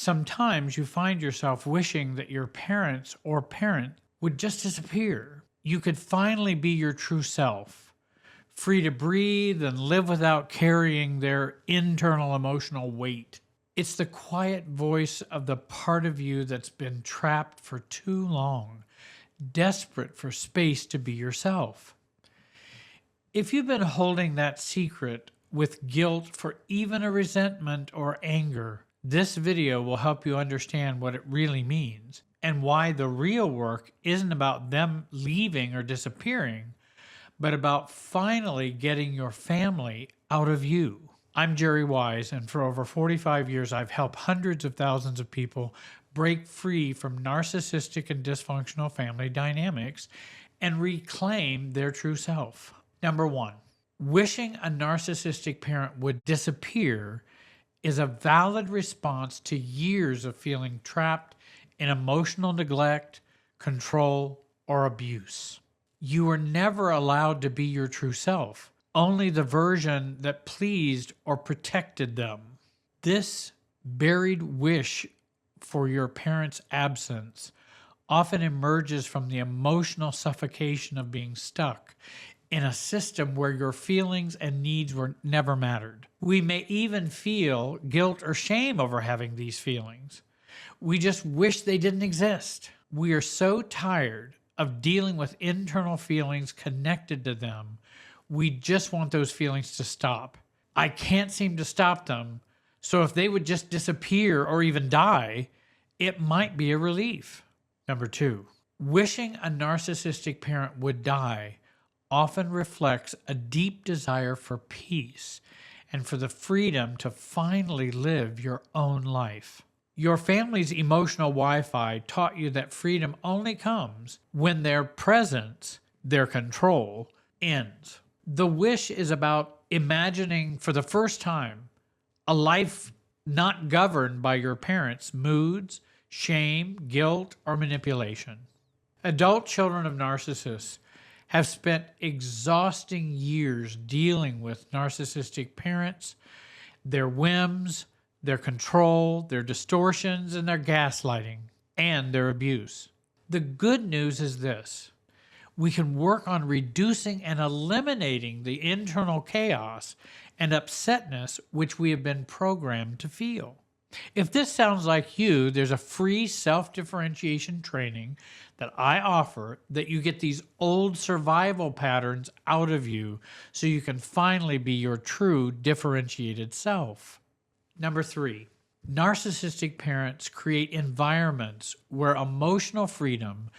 Sometimes you find yourself wishing that your parents or parent would just disappear. You could finally be your true self, free to breathe and live without carrying their internal emotional weight. It's the quiet voice of the part of you that's been trapped for too long, desperate for space to be yourself. If you've been holding that secret with guilt for even a resentment or anger, this video will help you understand what it really means and why the real work isn't about them leaving or disappearing, but about finally getting your family out of you. I'm Jerry Wise, and for over 45 years, I've helped hundreds of thousands of people break free from narcissistic and dysfunctional family dynamics and reclaim their true self. Number one, wishing a narcissistic parent would disappear is a valid response to years of feeling trapped in emotional neglect, control, or abuse. You were never allowed to be your true self, only the version that pleased or protected them. This buried wish for your parent's absence often emerges from the emotional suffocation of being stuck in a system where your feelings and needs were never mattered. We may even feel guilt or shame over having these feelings. We just wish they didn't exist. We are so tired of dealing with internal feelings connected to them. We just want those feelings to stop. I can't seem to stop them, so if they would just disappear or even die, it might be a relief. Number two, wishing a narcissistic parent would die often reflects a deep desire for peace and for the freedom to finally live your own life. Your family's emotional Wi-Fi taught you that freedom only comes when their presence, their control, ends. The wish is about imagining for the first time a life not governed by your parents' moods, shame, guilt, or manipulation. Adult children of narcissists have spent exhausting years dealing with narcissistic parents, their whims, their control, their distortions, and their gaslighting, and their abuse. The good news is this: we can work on reducing and eliminating the internal chaos and upsetness which we have been programmed to feel. If this sounds like you, there's a free self-differentiation training that I offer that you get these old survival patterns out of you so you can finally be your true differentiated self. Number three, narcissistic parents create environments where emotional freedom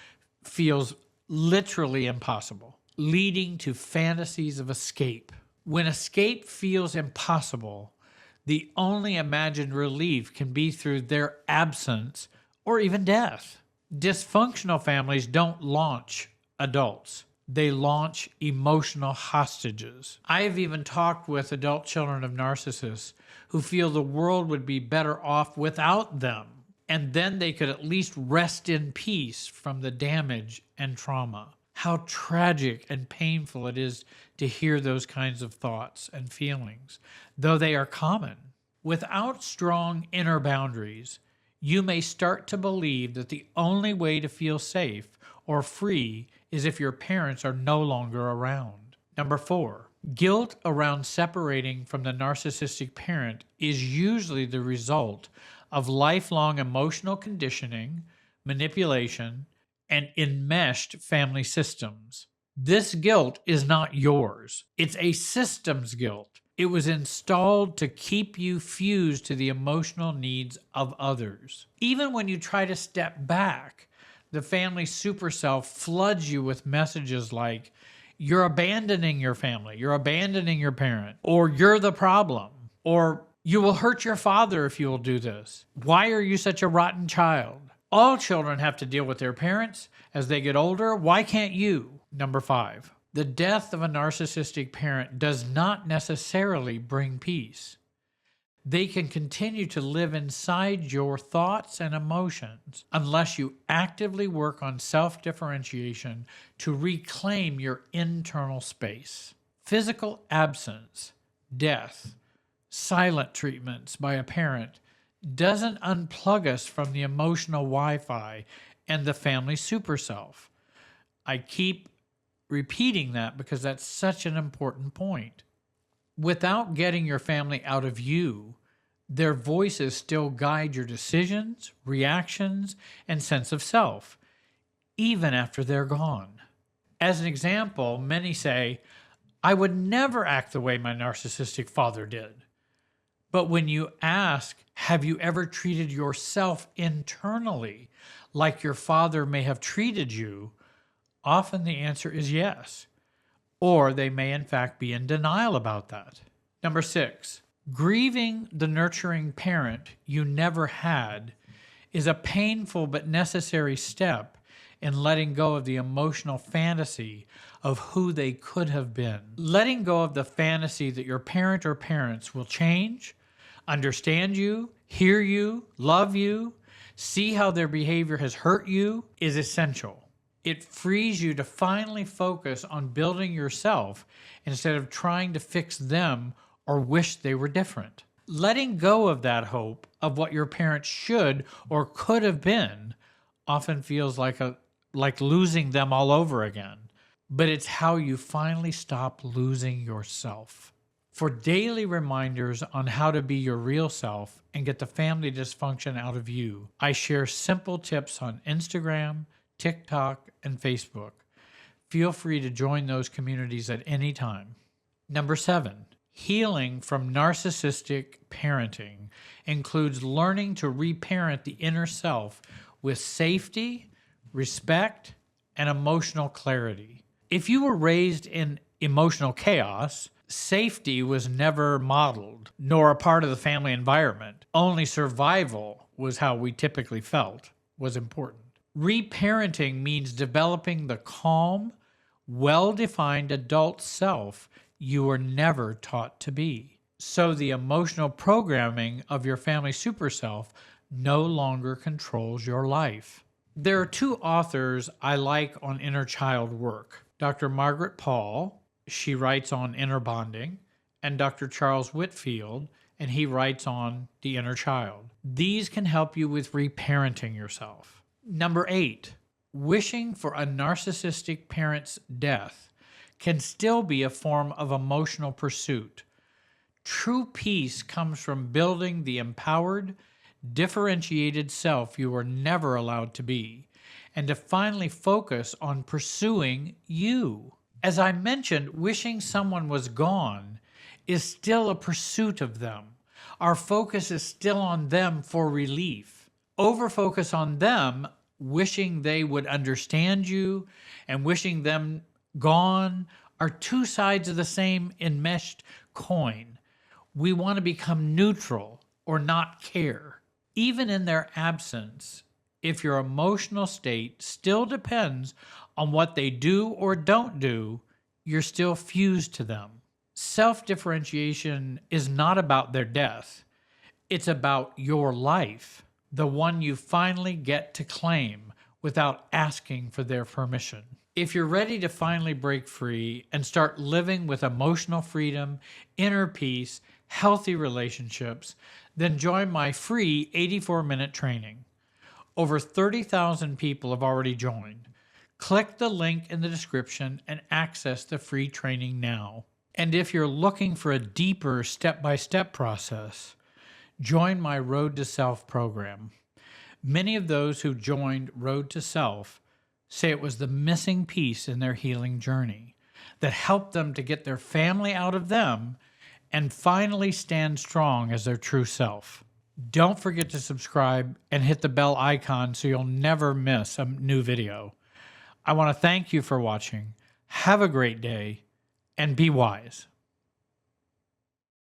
feels literally impossible, leading to fantasies of escape. When escape feels impossible, the only imagined relief can be through their absence or even death. Dysfunctional families don't launch adults. They launch emotional hostages. I have even talked with adult children of narcissists who feel the world would be better off without them, and then they could at least rest in peace from the damage and trauma. How tragic and painful it is to hear those kinds of thoughts and feelings, though they are common. Without strong inner boundaries, you may start to believe that the only way to feel safe or free is if your parents are no longer around. Number four, guilt around separating from the narcissistic parent is usually the result of lifelong emotional conditioning, manipulation, and enmeshed family systems. This guilt is not yours. It's a system's guilt. It was installed to keep you fused to the emotional needs of others. Even when you try to step back, the family superself floods you with messages like, you're abandoning your family, you're abandoning your parent, or you're the problem, or you will hurt your father if you will do this. Why are you such a rotten child? All children have to deal with their parents as they get older. Why can't you? Number five, the death of a narcissistic parent does not necessarily bring peace. They can continue to live inside your thoughts and emotions unless you actively work on self-differentiation to reclaim your internal space. Physical absence, death, silent treatments by a parent doesn't unplug us from the emotional Wi-Fi and the family super self. I keep repeating that because that's such an important point. Without getting your family out of you, their voices still guide your decisions, reactions, and sense of self, even after they're gone. As an example, many say, I would never act the way my narcissistic father did. But when you ask, have you ever treated yourself internally like your father may have treated you? Often the answer is yes. Or they may in fact be in denial about that. Number 6, grieving the nurturing parent you never had is a painful but necessary step in letting go of the emotional fantasy of who they could have been. Letting go of the fantasy that your parent or parents will change, understand you, hear you, love you, see how their behavior has hurt you is essential. It frees you to finally focus on building yourself instead of trying to fix them or wish they were different. Letting go of that hope of what your parents should or could have been often feels like losing them all over again. But it's how you finally stop losing yourself. For daily reminders on how to be your real self and get the family dysfunction out of you, I share simple tips on Instagram, TikTok, and Facebook. Feel free to join those communities at any time. Number 7, healing from narcissistic parenting includes learning to reparent the inner self with safety, respect, and emotional clarity. If you were raised in emotional chaos, safety was never modeled, nor a part of the family environment. Only survival was how we typically felt was important. Reparenting means developing the calm, well-defined adult self you were never taught to be. So the emotional programming of your family super self no longer controls your life. There are 2 authors I like on inner child work. Dr. Margaret Paul, she writes on inner bonding, and Dr. Charles Whitfield, and he writes on the inner child. These can help you with reparenting yourself. Number 8, wishing for a narcissistic parent's death can still be a form of emotional pursuit. True peace comes from building the empowered, differentiated self you were never allowed to be, and to finally focus on pursuing you. As I mentioned, wishing someone was gone is still a pursuit of them. Our focus is still on them for relief. Over-focus on them, wishing they would understand you and wishing them gone, are 2 sides of the same enmeshed coin. We want to become neutral or not care. Even in their absence, if your emotional state still depends on what they do or don't do, you're still fused to them. Self-differentiation is not about their death. It's about your life, the one you finally get to claim without asking for their permission. If you're ready to finally break free and start living with emotional freedom, inner peace, healthy relationships, then join my free 84-minute training. Over 30,000 people have already joined. Click the link in the description and access the free training now. And if you're looking for a deeper step-by-step process, join my Road to Self program. Many of those who joined Road to Self say it was the missing piece in their healing journey that helped them to get their family out of them and finally stand strong as their true self. Don't forget to subscribe and hit the bell icon so you'll never miss a new video. I want to thank you for watching. Have a great day and be wise.